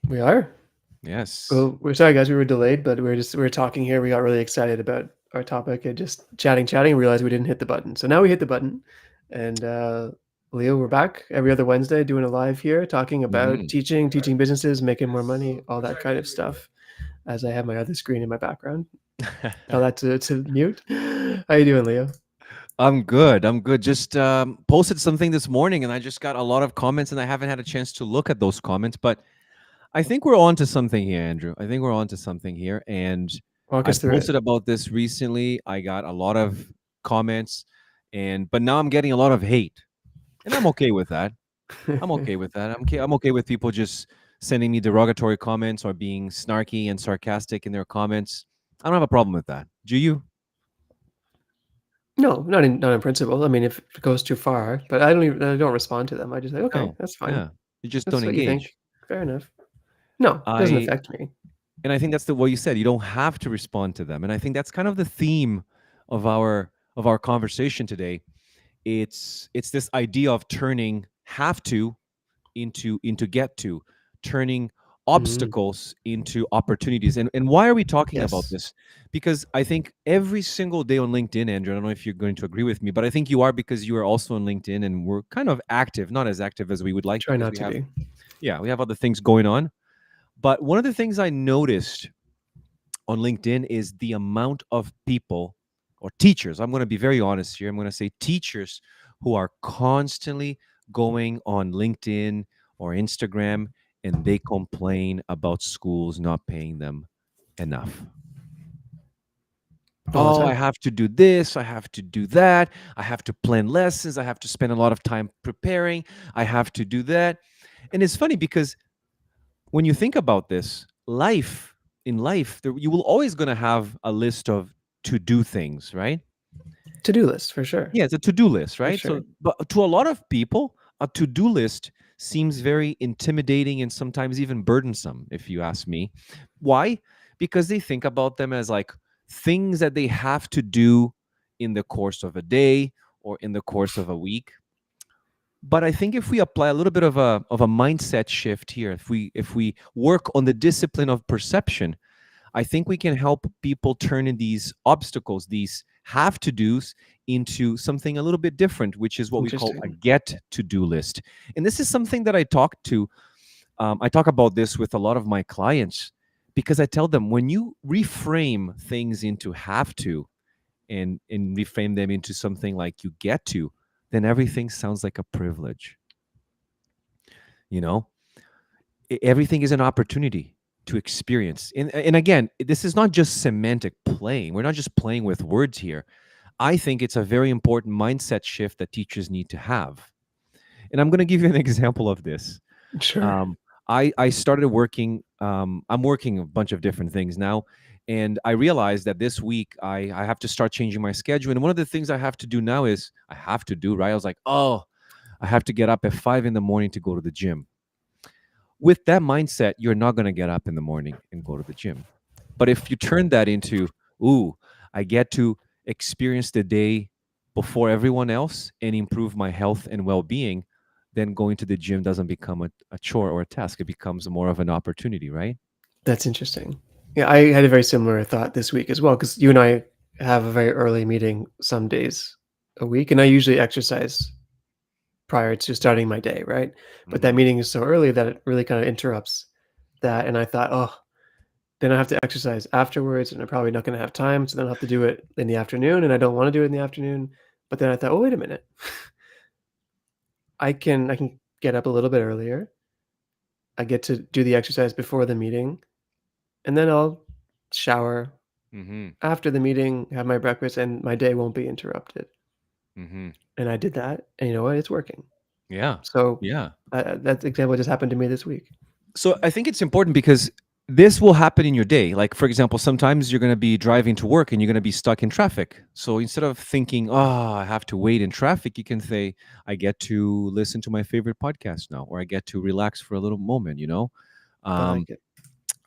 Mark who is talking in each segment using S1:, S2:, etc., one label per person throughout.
S1: We are.
S2: Yes.
S1: Well, we're sorry, guys. We were delayed, but we were talking here. We got really excited about our topic and just chatting, and realized we didn't hit the button. So now we hit the button, and Leo, we're back every other Wednesday doing a live here, talking about
S2: Hmm.
S1: teaching businesses, making more money, all that kind of stuff. As I have my other screen in my background, tell that to mute. How you doing, Leo?
S2: I'm good. I'm good. Just posted something this morning, and I just got a lot of comments, and I haven't had a chance to look at those comments. But I think we're on to something here, Andrew. I think we're on to something here, and
S1: Walk
S2: I
S1: us through
S2: posted about this recently. I got a lot of comments, and but now I'm getting a lot of hate, and I'm okay with that. I'm
S1: it.
S2: okay with that. I'm okay with people just sending me derogatory comments or being snarky and sarcastic in their comments. I don't have a problem with that. Do you?
S1: No, not in principle. I mean, if it goes too far, but I don't respond to them. I just say, okay,
S2: No.
S1: that's fine.
S2: Yeah. You just don't
S1: That's what you think.
S2: engage.
S1: Fair enough. No, it doesn't
S2: I
S1: affect me.
S2: and I think that's the what you said. You don't have to respond to them. And I think that's kind of the theme of our conversation today. It's this idea of turning have to into get to, turning
S1: Mm,
S2: obstacles into opportunities. And why are we talking about
S1: yes,
S2: this? Because I think every single day on LinkedIn, Andrew, I don't know if you're going to agree with me, but I think you are because you are also on LinkedIn and we're kind of active, not as active as we would like
S1: try
S2: because
S1: not
S2: we
S1: to
S2: have
S1: be.
S2: yeah, we have other things going on. But one of the things I noticed on LinkedIn is the amount of people or teachers, I'm going to be very honest here. I'm going to say teachers who are constantly going on LinkedIn or Instagram and they complain about schools not paying them enough.
S1: All the
S2: Oh, I
S1: time.
S2: have to do this, I have to do that, I have to plan lessons, I have to spend a lot of time preparing, I have to do that. And it's funny because when you think about this, life, you will always going to have a list of to do things, right?
S1: To-do list for sure.
S2: Yeah, it's a to do list,
S1: For
S2: right?
S1: sure.
S2: So, but to a lot of people, a to do list seems very intimidating and sometimes even burdensome, if you ask me. Why? Because they think about them as like things that they have to do in the course of a day or in the course of a week. But I think if we apply a little bit of a mindset shift here, if we work on the discipline of perception, I think we can help people turn in these obstacles, these have to do's, into something a little bit different, which is what we call a
S1: Interesting.
S2: get to do list. And this is something that I talk about this with a lot of my clients because I tell them when you reframe things into have to and reframe them into something like you get to, then everything sounds like a privilege. You know, everything is an opportunity to experience. And again, this is not just semantic playing. We're not just playing with words here. I think it's a very important mindset shift that teachers need to have. And I'm going to give you an example of this.
S1: Sure.
S2: Um, I started working. I'm working a bunch of different things now, and I realized that this week I have to start changing my schedule. And one of the things I have to do now is I have to do right. I was like, oh, I have to get up at 5 in the morning to go to the gym. With that mindset, you're not going to get up in the morning and go to the gym. But if you turn that into, ooh, I get to experience the day before everyone else and improve my health and well being, then going to the gym doesn't become a chore or a task. It becomes more of an opportunity, right?
S1: That's interesting. Yeah, I had a very similar thought this week as well because you and I have a very early meeting some days a week, and I usually exercise prior to starting my day, right? But that
S2: Hmm.
S1: meeting is so early that it really kind of interrupts that, and I thought, oh, then I have to exercise afterwards, and I'm probably not going to have time, so then I'll have to do it in the afternoon, and I don't want to do it in the afternoon. But then I thought, oh, wait a minute, I can get up a little bit earlier. I get to do the exercise before the meeting, and then I'll shower
S2: Hmm.
S1: after the meeting, have my breakfast, and my day won't be interrupted.
S2: Hmm.
S1: And I did that, and you know what? It's working.
S2: Yeah.
S1: So
S2: Yeah.
S1: that example just happened to me this week.
S2: So I think it's important because this will happen in your day. Like, for example, sometimes you're going to be driving to work and you're going to be stuck in traffic. So instead of thinking, oh, I have to wait in traffic, you can say, I get to listen to my favorite podcast now, or I get to relax for a little moment, you know?
S1: I like
S2: Um,
S1: it.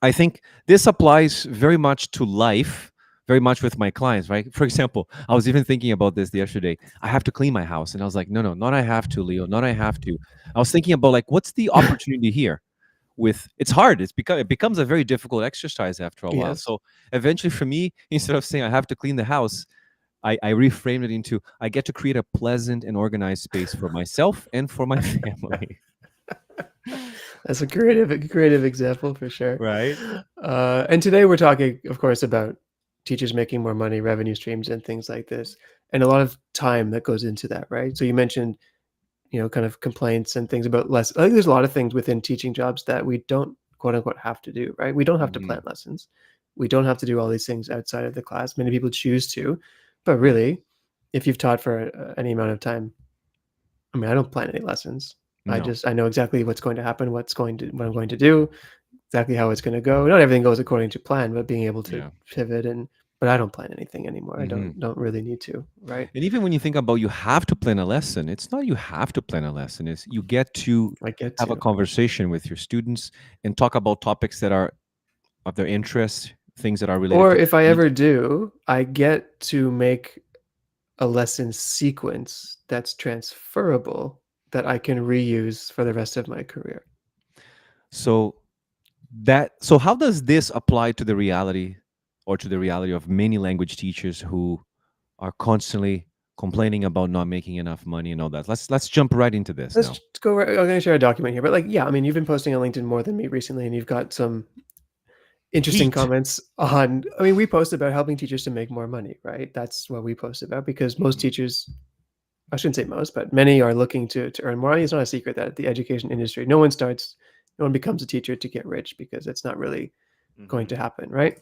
S2: I think this applies very much to life, very much with my clients, right? For example, I was even thinking about this the yesterday. I have to clean my house. And I was like, no, no, not I have to, Leo, not I have to. I was thinking about like, what's the opportunity here? with it's hard. It becomes a very difficult exercise after a while.
S1: Yes.
S2: So eventually for me, instead of saying I have to clean the house, I reframed it into I get to create a pleasant and organized space for myself and for my family.
S1: That's a creative example for sure.
S2: Right?
S1: And today we're talking, of course, about teachers making more money, revenue streams, and things like this, and a lot of time that goes into that, right? So you mentioned, kind of complaints and things about less. I think there's a lot of things within teaching jobs that we don't quote unquote have to do, right? We don't have to plan
S2: Hmm.
S1: lessons. We don't have to do all these things outside of the class. Many people choose to, but really, if you've taught for any amount of time, I mean, I don't plan any lessons.
S2: No.
S1: I know exactly what's going to happen, what I'm going to do, exactly how it's going to go. Not everything goes according to plan, but being able to
S2: Yeah.
S1: pivot but I don't plan anything anymore. I
S2: Hmm.
S1: don't really need to, right?
S2: And even when you think about you have to plan a lesson, it's not you have to plan a lesson. It's you get to
S1: I get
S2: have a
S1: to.
S2: conversation with your students and talk about topics that are of their interest, things that are related
S1: Or
S2: to
S1: if I
S2: their needs.
S1: ever do, I get to make a lesson sequence that's transferable that I can reuse for the rest of my career.
S2: So so how does this apply to the reality or to the reality of many language teachers who are constantly complaining about not making enough money and all that? Let's jump right into this
S1: Let's
S2: now.
S1: just go. I'm going to share a document here, but like, yeah, I mean, you've been posting on LinkedIn more than me recently, and you've got some interesting
S2: Heat.
S1: comments on. I mean, we post about helping teachers to make more money, right? That's what we post about because most
S2: Hmm.
S1: teachers, I shouldn't say most, but many are looking to earn more money. It's not a secret that the education industry, no one becomes a teacher to get rich because it's not really going
S2: Hmm.
S1: to happen, right?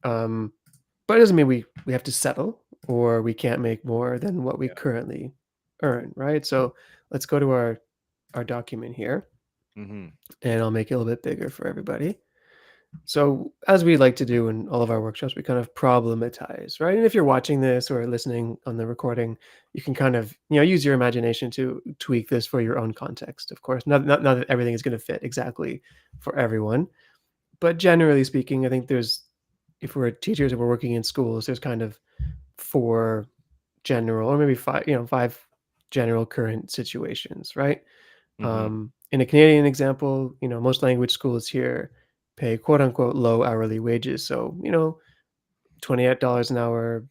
S1: Um, but it doesn't mean we have to settle or we can't make more than what we
S2: Yeah.
S1: currently earn, right? So let's go to our document here,
S2: Hmm.
S1: and I'll make it a little bit bigger for everybody. So, as we like to do in all of our workshops, we kind of problematize, right? And if you're watching this or listening on the recording, you can kind of, use your imagination to tweak this for your own context. Of course, not that everything is going to fit exactly for everyone, but generally speaking, I think if we're teachers and we're working in schools, there's kind of four general, or maybe five general current situations, right?
S2: Hmm.
S1: In a Canadian example, most language schools here pay quote unquote low hourly wages. So, $28 an hour,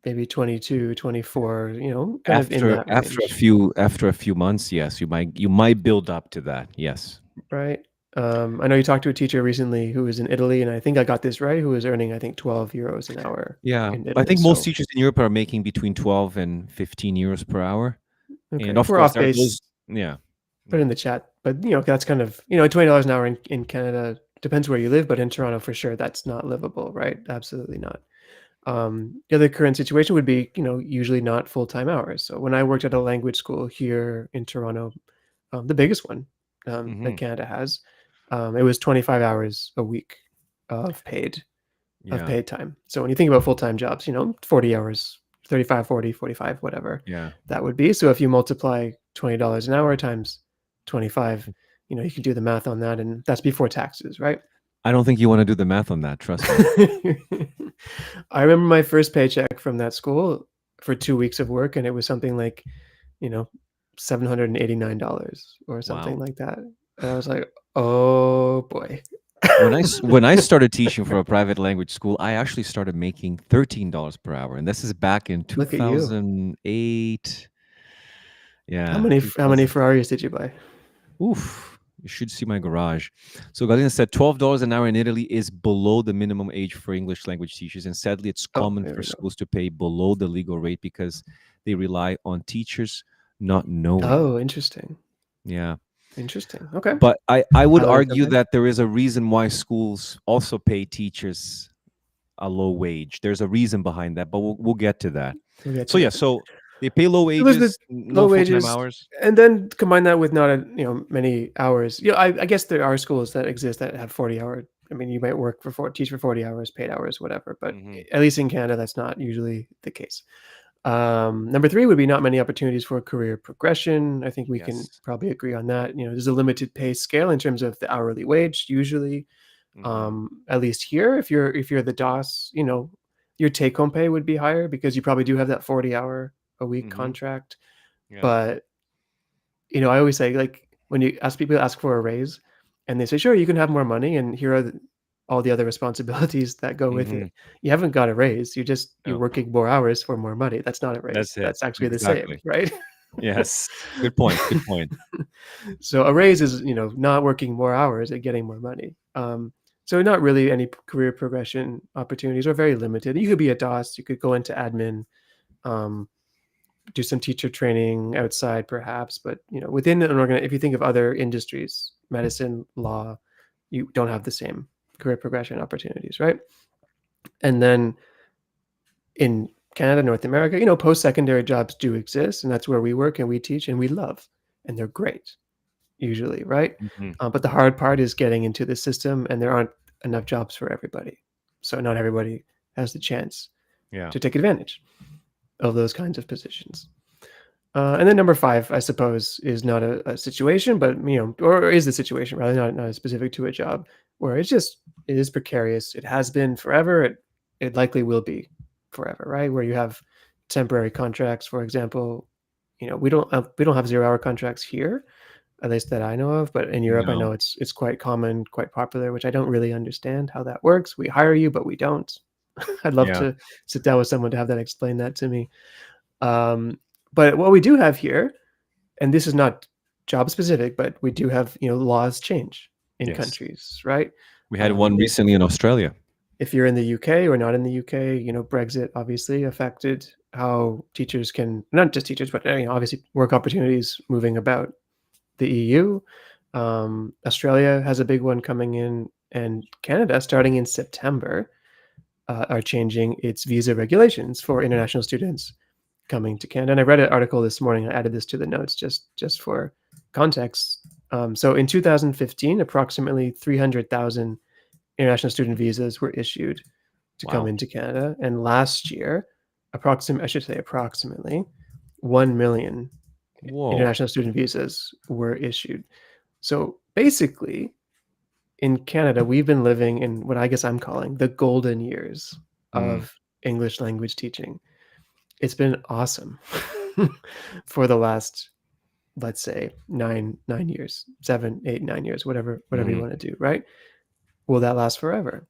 S1: maybe 22, 24, kind of in
S2: After
S1: that
S2: after a
S1: range,
S2: few after a few months, yes, you might build up to that. Yes.
S1: right? I know you talked to a teacher recently who was in Italy, and I think I got this right, who was earning, I think, 12 euros an hour
S2: Yeah.
S1: in
S2: I
S1: Italy.
S2: think most
S1: So,
S2: teachers in Europe are making between 12 and 15 euros per hour.
S1: okay,
S2: And
S1: if
S2: of
S1: we're
S2: course
S1: off
S2: there are those.
S1: base,
S2: Yeah.
S1: put it
S2: Yeah.
S1: in the chat. But, that's kind of, $20 an hour in Canada depends where you live, but in Toronto for sure, that's not livable, right? Absolutely not. The other current situation would be, usually not full-time hours. So when I worked at a language school here in Toronto, the biggest one that
S2: Hmm.
S1: Canada has, it was 25 hours a week of paid of
S2: Yeah.
S1: paid time. So when you think about full-time jobs, 40 hours, 35, 40, 45, whatever
S2: Yeah.
S1: that would be. So if you multiply $20 an hour times 25, you can do the math on that, and that's before taxes, right?
S2: I don't think you want to do the math on that, trust me.
S1: I remember my first paycheck from that school for 2 weeks of work, and it was something like, you know, $789 or something
S2: Wow.
S1: like that. And I was like, "Oh boy."
S2: When I started teaching for a private language school, I actually started making $13 per hour, and this is back in
S1: Look at you.
S2: 2008.
S1: How
S2: Yeah,
S1: many how many
S2: 2000.
S1: Ferraris did you buy?
S2: Oof, you should see my garage. So Galina said $12 an hour in Italy is below the minimum age for English language teachers, and sadly, it's
S1: Oh,
S2: common
S1: there
S2: for
S1: we go.
S2: schools to pay below the legal rate because they rely on teachers not knowing.
S1: Oh, interesting.
S2: Yeah.
S1: Interesting. Okay.
S2: But I
S1: I
S2: would
S1: learned
S2: argue
S1: something.
S2: that there is a reason why schools also pay teachers a low wage. There's a reason behind that, but we'll get to that.
S1: We'll get
S2: So
S1: to
S2: yeah,
S1: that.
S2: so they pay low
S1: So there's the
S2: wages, no
S1: low
S2: full time
S1: wages,
S2: hours.
S1: and then combine that with not many hours. I guess there are schools that exist that have 40-hour. I mean, you might teach for 40 hours, paid hours, whatever. But
S2: Hmm.
S1: at least in Canada, that's not usually the case. Number three would be not many opportunities for career progression. I think we can
S2: Yes.
S1: probably agree on that. There's a limited pay scale in terms of the hourly wage. Usually,
S2: Hmm.
S1: at least here, if you're the DOS, your take home pay would be higher because you probably do have that 40-hour a week
S2: Hmm.
S1: contract.
S2: Yeah.
S1: But I always say, like, when you ask people to ask for a raise, and they say, sure, you can have more money, and here are all the other responsibilities that go with
S2: Hmm.
S1: it. You haven't got a raise. You're
S2: No,
S1: working more hours for more money. That's not a
S2: that's
S1: raise.
S2: it.
S1: That's actually the same,
S2: Exactly.
S1: right?
S2: Yes. Good point. Good point.
S1: So a raise is, not working more hours and getting more money. So not really any career progression opportunities, or very limited. You could be a DOS, you could go into admin, um, do some teacher training outside perhaps, but within an organ, if you think of other industries, medicine, law, you don't have the same career progression opportunities, right? And then in Canada, North America, post-secondary jobs do exist, and that's where we work and we teach and we love, and they're great usually, right?
S2: Hmm.
S1: But the hard part is getting into the system, and there aren't enough jobs for everybody. So not everybody has the chance
S2: Yeah.
S1: to take advantage of those kinds of positions. And then number five, I suppose, is not a situation, but or is the situation rather, not specific to a job, where it is precarious. It has been forever. It likely will be forever, right? Where you have temporary contracts, for example. We don't have 0 hour contracts here, at least that I know of. But in Europe, I
S2: No.
S1: know it's quite common, quite popular, which I don't really understand how that works. We hire you, but we don't. I'd love
S2: Yeah.
S1: to sit down with someone to have that explain that to me. Um, but what we do have here, and this is not job specific, but we do have laws change in
S2: Yes.
S1: countries, right?
S2: We had one
S1: If
S2: recently in Australia.
S1: if you're in the UK or not in the UK, Brexit obviously affected how teachers can, not just teachers, but obviously work opportunities moving about the EU. Australia has a big one coming in, and Canada, starting in September, are changing its visa regulations for international students coming to Canada. And I read an article this morning. I added this to the notes just for context. So in 2015, approximately 300,000 international student visas were issued to come
S2: Wow.
S1: into Canada, and last year, approximately 1 million
S2: Whoa.
S1: international student visas were issued. So basically, in Canada, we've been living in what I guess I'm calling the golden years
S2: Mm.
S1: of English language teaching. It's been awesome for the last, let's say, 9 years, 7, 8, 9 years, whatever you
S2: Hmm.
S1: want to do, right? Will that last forever?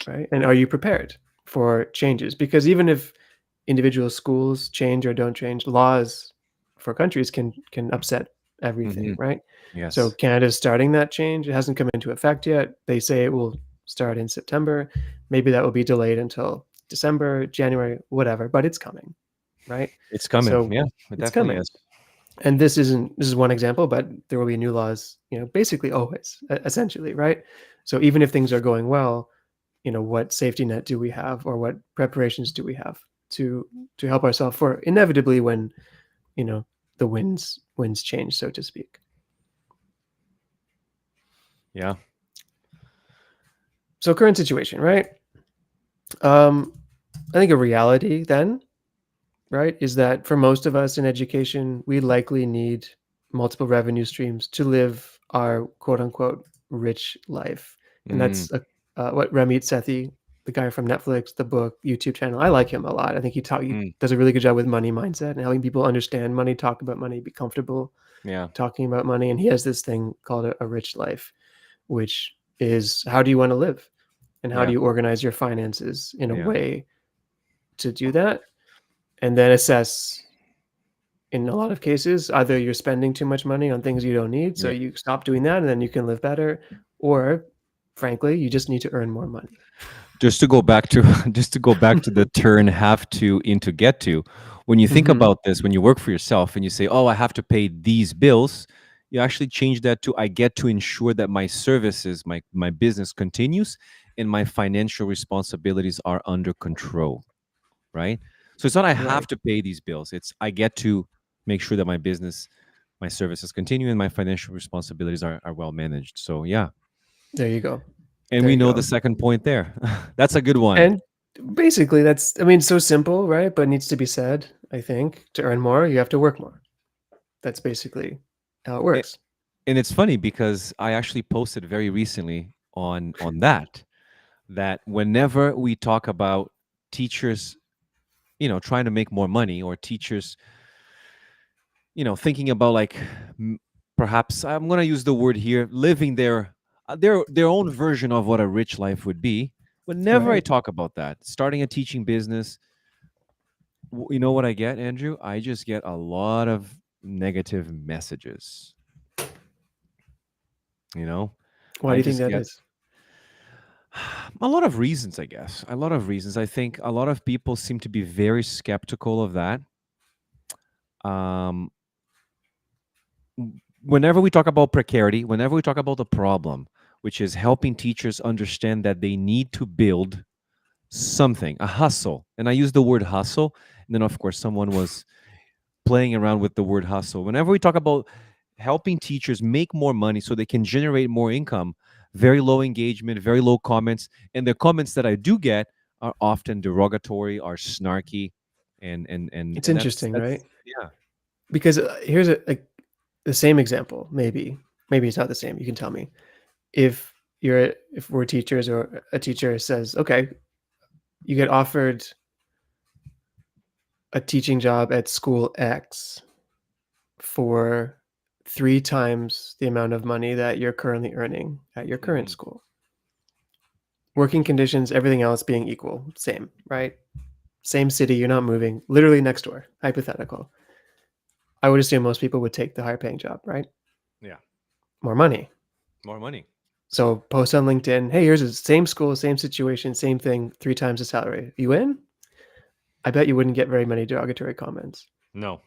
S1: Right? And are you prepared for changes? Because even if individual schools change or don't change, laws for countries can upset everything,
S2: Hmm.
S1: right? So
S2: Yes.
S1: Canada's starting that change. It hasn't come into effect yet. They say it will start in September. Maybe that will be delayed until December, January, whatever, but it's coming, right?
S2: It's coming.
S1: So
S2: Yeah, it
S1: it's
S2: definitely
S1: coming.
S2: is.
S1: And this is one example, but there will be new laws, basically always, essentially, right? So even if things are going well, what safety net do we have, or what preparations do we have to help ourselves for inevitably when you know the winds change, so to speak.
S2: Yeah.
S1: So current situation, right? um I think a reality then, right, is that for most of us in education, we likely need multiple revenue streams to live our quote unquote rich life. And
S2: Mm.
S1: what Ramit Sethi, the guy from Netflix, the book, YouTube channel, I like him a lot. I think he
S2: Mm.
S1: does a really good job with money mindset and helping people understand money, talk about money, be comfortable
S2: Yeah.
S1: talking about money. And he has this thing called a rich life, which is, how do you want to live? And how do
S2: Yeah.
S1: you organize your finances in a
S2: Yeah.
S1: way to do that? And then assess, in a lot of cases, either you're spending too much money on things you don't need, so
S2: Yeah.
S1: you stop doing that and then you can live better, or frankly, you just need to earn more money.
S2: Just to go back to just to go back to the turn have to into get to. When you think
S1: Hmm.
S2: about this, when you work for yourself and you say, "Oh, I have to pay these bills," you actually change that to, "I get to ensure that my services, my business continues, and my financial responsibilities are under control." Right? So it's not I have
S1: Right.
S2: to pay these bills. It's I get to make sure that my business, my services continue, and my financial responsibilities are well managed. So yeah,
S1: There you go.
S2: and
S1: There
S2: we
S1: you
S2: know the
S1: go.
S2: second point there. That's a good one.
S1: And basically, that's, I mean, so simple, right? But needs to be said, I think. To earn more, you have to work more. That's basically how it
S2: A-
S1: works.
S2: And it's funny because I actually posted very recently on that whenever we talk about teachers, trying to make more money, or teachers, thinking about like perhaps I'm going to use the word here, living their own version of what a rich life would be. Whenever I
S1: Right.
S2: talk about that, starting a teaching business, you know what I get, Andrew? I just get a lot of negative messages. You know,
S1: Why do
S2: I
S1: you think
S2: just
S1: that
S2: get
S1: is?
S2: a lot of reasons, I guess. A lot of reasons. I think a lot of people seem to be very skeptical of that. Um, Whenever we talk about precarity, whenever we talk about the problem, which is helping teachers understand that they need to build something, a hustle. And I use the word hustle. And then, of course, someone was playing around with the word hustle. Whenever we talk about helping teachers make more money so they can generate more income, very low engagement, very low comments. And the comments that I do get are often derogatory, are snarky.
S1: It's
S2: And that's,
S1: interesting, right?
S2: yeah.
S1: Because here's the same example, maybe it's not the same. You can tell me if if we're teachers or a teacher says, okay, you get offered a teaching job at school X for 3 times the amount of money that you're currently earning at your current
S2: Mhm.
S1: school. Working conditions, everything else being equal, same, right? Same city, you're not moving, literally next door, hypothetical. I would assume most people would take the higher paying job, right?
S2: Yeah.
S1: More money.
S2: More money.
S1: So post on LinkedIn, hey, here's the same school, same situation, same thing, 3 times the salary. You in? I bet you wouldn't get very many derogatory comments.
S2: No.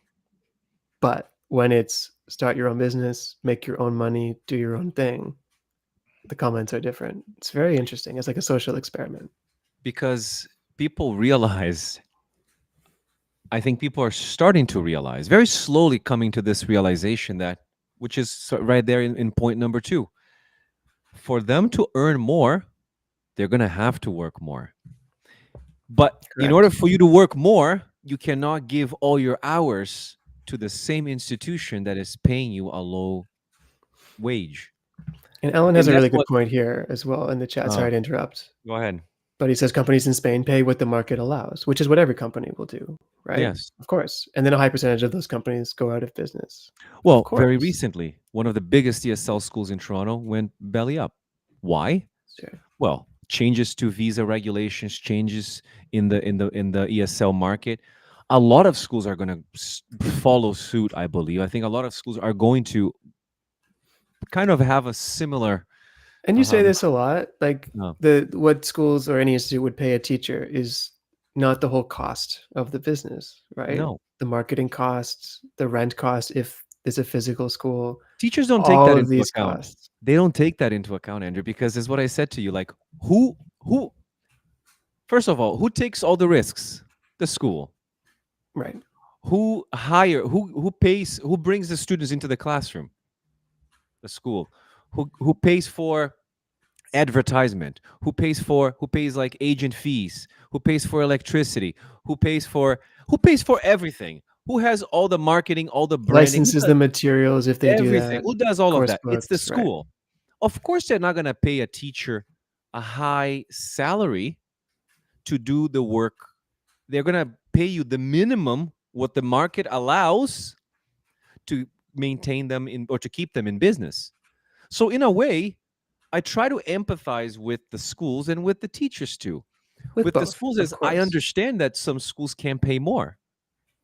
S1: But when it's start your own business, make your own money, do your own thing, the comments are different. It's very interesting. It's like a social experiment.
S2: Because people realize, I think people are starting to realize, very slowly coming to this realization that, which is right there in point number two, for them to earn more, they're going to have to work more. But in order
S1: Correct.
S2: for you to work more, you cannot give all your hours to the same institution that is paying you a low wage.
S1: And Alan has
S2: And
S1: a
S2: that's
S1: really good
S2: what,
S1: point here as well in the chat.
S2: uh,
S1: Sorry to interrupt.
S2: go ahead.
S1: But he says companies in Spain pay what the market allows, which is what every company will do, right?
S2: Yes.
S1: Of course. And then a high percentage of those companies go out of business. Of
S2: Well, very
S1: course.
S2: recently, one of the biggest ESL schools in Toronto went belly up. Why?
S1: Sure.
S2: Well, changes to visa regulations, changes in the ESL market. A lot of schools are going to follow suit, I believe. I think a lot of schools are going to kind of have a similar
S1: And you say
S2: um
S1: this a lot, like
S2: uh,
S1: the what schools or any institute would pay a teacher is not the whole cost of the business, right?
S2: no.
S1: The marketing costs, the rent cost if it's a physical school,
S2: Teachers don't take
S1: all
S2: that
S1: of
S2: into
S1: these
S2: account.
S1: costs.
S2: They don't take that into account, Andrew, because it's what I said to you. Like, who first of all, who takes all the risks? The school.
S1: Right.
S2: Who pays, who brings the students into the classroom? The school. Who pays for advertisement, who pays like agent fees, who pays for electricity, who pays for everything, who has all the marketing, all the branding, who
S1: Licenses
S2: does
S1: the materials if they do
S2: everything,
S1: that,
S2: who does all of
S1: course
S2: that? It's the
S1: books, right?
S2: school. Of course they're not going to pay a teacher a high salary to do the work. They're going to pay you the minimum what the market allows to maintain them in, or to keep them in business. So in a way, I try to empathize with the schools and with the teachers too.
S1: With
S2: With the
S1: both,
S2: schools
S1: of
S2: is I
S1: course.
S2: understand that some schools can pay more.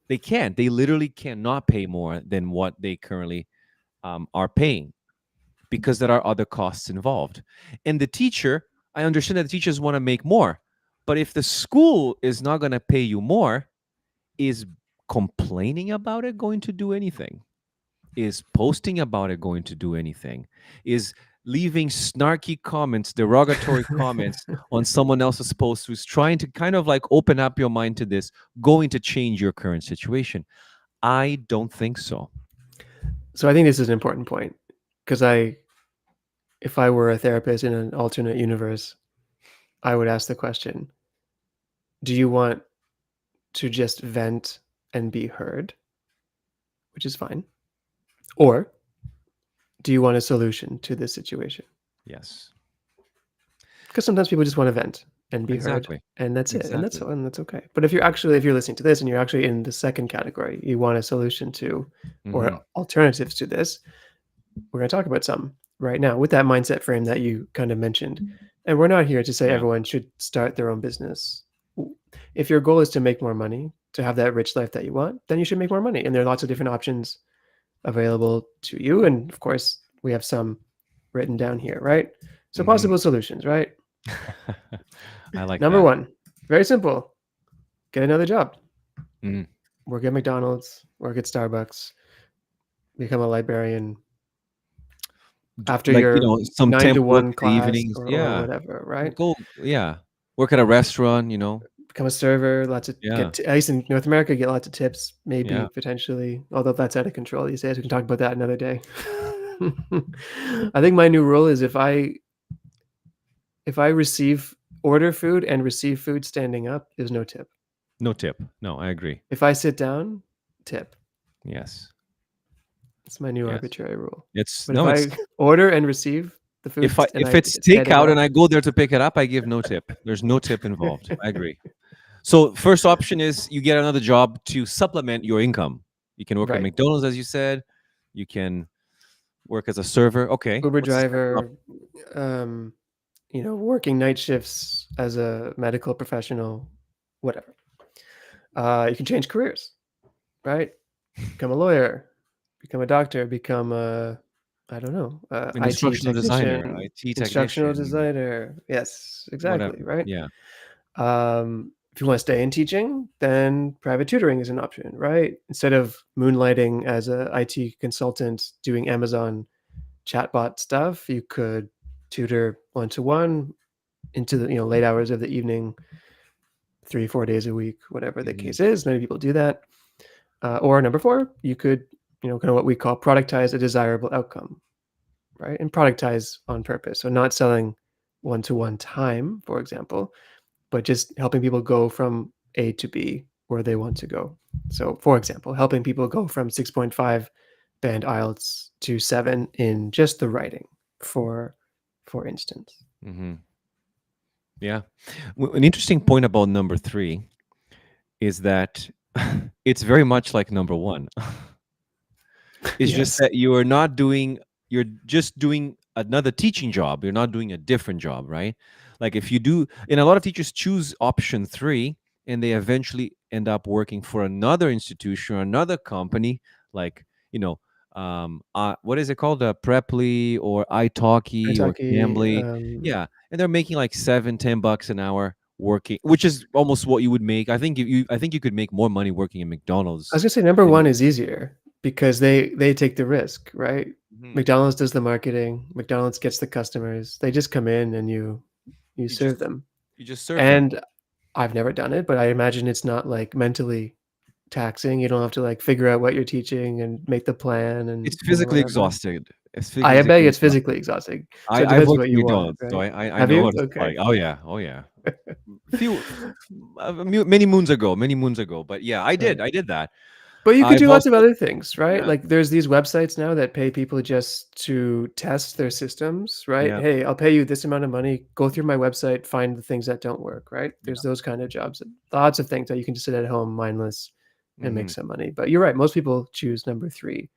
S2: They can't. They literally cannot pay more than what they currently are paying because there are other costs involved. And the teacher, I understand that the teachers want to make more. But if the school is not going to pay you more, is complaining about it going to do anything? Is posting about it going to do anything? Is leaving snarky comments, derogatory comments on someone else's post who's trying to kind of like open up your mind to this going to change your current situation? I don't think so.
S1: So I think this is an important point because if I were a therapist in an alternate universe, I would ask the question, do you want to just vent and be heard, which is fine? Or do you want a solution to this situation?
S2: Yes.
S1: Because sometimes people just want to vent and be heard,
S2: Exactly.
S1: and that's it,
S2: Exactly.
S1: and that's okay. But if you're listening to this and you're actually in the second category, you want a solution to or
S2: Hmm.
S1: alternatives to this, We're going to talk about some right now with that mindset frame that you kind of mentioned. And we're not here to say
S2: Yeah.
S1: everyone should start their own business. If your goal is to make more money, to have that rich life that you want, then you should make more money. And there are lots of different options available to you. And of course, we have some written down here, right? So,
S2: Hmm.
S1: possible solutions, right?
S2: I like
S1: Number
S2: that.
S1: one, very simple, get another job,
S2: Mm.
S1: work at McDonald's, work at Starbucks, become a librarian after
S2: Like,
S1: your
S2: some
S1: nine
S2: temp
S1: to
S2: work
S1: one
S2: in the
S1: class
S2: evenings.
S1: or
S2: Yeah.
S1: whatever, right?
S2: Go, yeah. Work at a restaurant,
S1: Become a server, lots of
S2: Yeah.
S1: at least in North America, get lots of tips, maybe
S2: Yeah.
S1: potentially, although that's out of control these days. We can talk about that another day. I think my new rule is if I receive order food and receive food standing up, there's no tip.
S2: No tip. No, I agree.
S1: If I sit down, tip.
S2: Yes.
S1: It's my new
S2: Yes.
S1: arbitrary rule.
S2: It's
S1: But if
S2: no,
S1: I
S2: it's
S1: order and receive the food and
S2: if it's
S1: it's standing
S2: takeout
S1: up,
S2: and I go there to pick it up, I give no tip. There's no tip involved. I agree. So first option is you get another job to supplement your income. You can work at
S1: right?
S2: McDonald's, as you said. You can work as a server. Okay.
S1: Uber
S2: What's the second
S1: driver,
S2: option?
S1: um, working night shifts as a medical professional, whatever. You can change careers, right? Become a lawyer, become a doctor, become a, I don't know,
S2: An
S1: IT
S2: instructional designer,
S1: technician,
S2: IT
S1: instructional
S2: technician,
S1: designer. Yes,
S2: whatever.
S1: exactly, right?
S2: Yeah.
S1: If you want to stay in teaching, then private tutoring is an option, right? Instead of moonlighting as a IT consultant doing Amazon chatbot stuff, you could tutor one to one into the late hours of the evening, 3 4 days a week, whatever the
S2: Hmm.
S1: case is. Many people do that. Or number four, you could kind of what we call productize a desirable outcome, right? And productize on purpose. So not selling one to one time, for example, but just helping people go from A to B where they want to go. So, for example, helping people go from 6.5 band IELTS to 7 in just the writing, for for instance.
S2: Hmm. Yeah. An interesting point about number three is that it's very much like number one. It's just
S1: Yes,
S2: that you're just doing another teaching job. You're not doing a different job, right? Like if you do, and a lot of teachers choose option three and they eventually end up working for another institution or another company, like, you know, what is it called? Preply or italki or
S1: Kentucky.
S2: Cambly. Yeah. And they're making like $7-10 an hour working, which is almost what you would make. I think you could make more money working in
S1: I was
S2: McDonald's
S1: gonna say number
S2: than.
S1: one is easier because they take the risk, right?
S2: Mhm.
S1: McDonald's does the marketing. McDonald's gets the customers. They just come in and you
S2: You
S1: serve
S2: just
S1: them.
S2: you just serve them.
S1: And I've never done it, but I imagine it's not like mentally taxing. You don't have to like figure out what you're teaching and make the plan and
S2: It's physically
S1: whatever.
S2: exhausted. It's
S1: I bet
S2: physically
S1: it's
S2: exhausting.
S1: physically exhausting. So it
S2: I've
S1: depends
S2: worked
S1: what
S2: at
S1: you want,
S2: McDonald's, so
S1: right?
S2: I
S1: Have
S2: know
S1: you?
S2: what it's
S1: Okay.
S2: like. Oh yeah, oh yeah. Few many moons ago, but yeah,
S1: Right.
S2: I did that.
S1: But you could
S2: I've
S1: do lots of
S2: also
S1: other things, right?
S2: yeah,
S1: Like there's these websites now that pay people just to test their systems, right?
S2: yeah,
S1: Hey, I'll pay you this amount of money. Go through my website, find the things that don't work, right? There's
S2: yeah.
S1: those kind of jobs. Lots of things that you can just sit at home mindless and make
S2: Mhm.
S1: some money. But you're right. Most people choose number three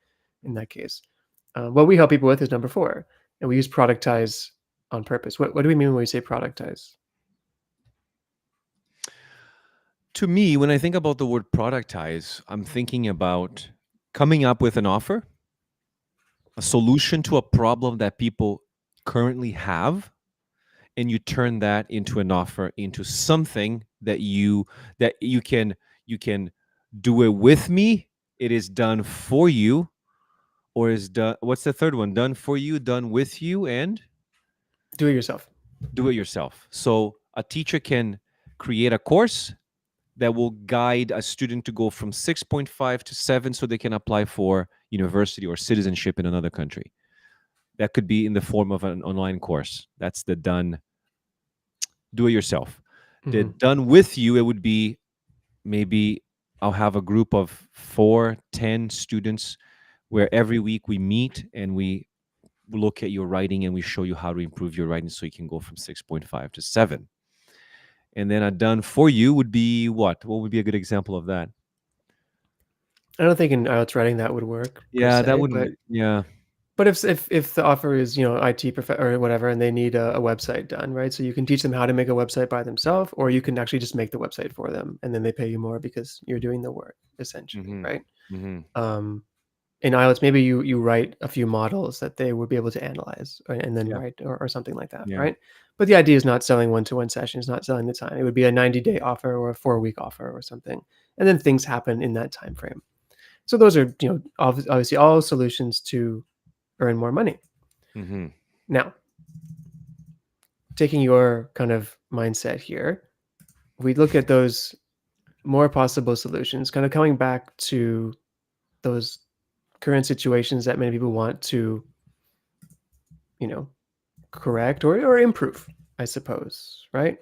S1: in that case. What we help people with is number four, and we use productize on purpose. What do we mean when we say productize?
S2: To me, when I think about the word productize, I'm thinking about coming up with an offer, a solution to a problem that people currently have, and you turn that into an offer, into something that you can do it with me. It is done for you, or is done, what's the third one? Done for you, done with you, and
S1: Do it yourself.
S2: do it yourself. So a teacher can create a course that will guide a student to go from 6.5 to 7 so they can apply for university or citizenship in another country. That could be in the form of an online course. That's the done, do it yourself. The
S1: Hmm.
S2: done with you, it would be, maybe I'll have a group of 4, 10 students where every week we meet and we look at your writing and we show you how to improve your writing so you can go from 6.5 to 7. And then a done for you would be what? What would be a good example of that?
S1: I don't think in IELTS writing that would work per
S2: Yeah, that
S1: se, but
S2: wouldn't. Yeah.
S1: But if the offer is, IT or whatever, and they need a website done, right? So you can teach them how to make a website by themselves, or you can actually just make the website for them, and then they pay you more because you're doing the work, essentially,
S2: Mhm.
S1: right?
S2: Mhm.
S1: Um, in IELTS, maybe you write a few models that they would be able to analyze and then
S2: Yeah.
S1: write or something like that,
S2: Yeah.
S1: right? But the idea is not selling one-to-one sessions, not selling the time. It would be a 90-day offer or a 4-week offer or something, and then things happen in that time frame. So those are, obviously all solutions to earn more money.
S2: Mhm.
S1: Now, taking your kind of mindset here, we look at those more possible solutions, kind of coming back to those current situations that many people want to, you know, correct or improve, I suppose, right?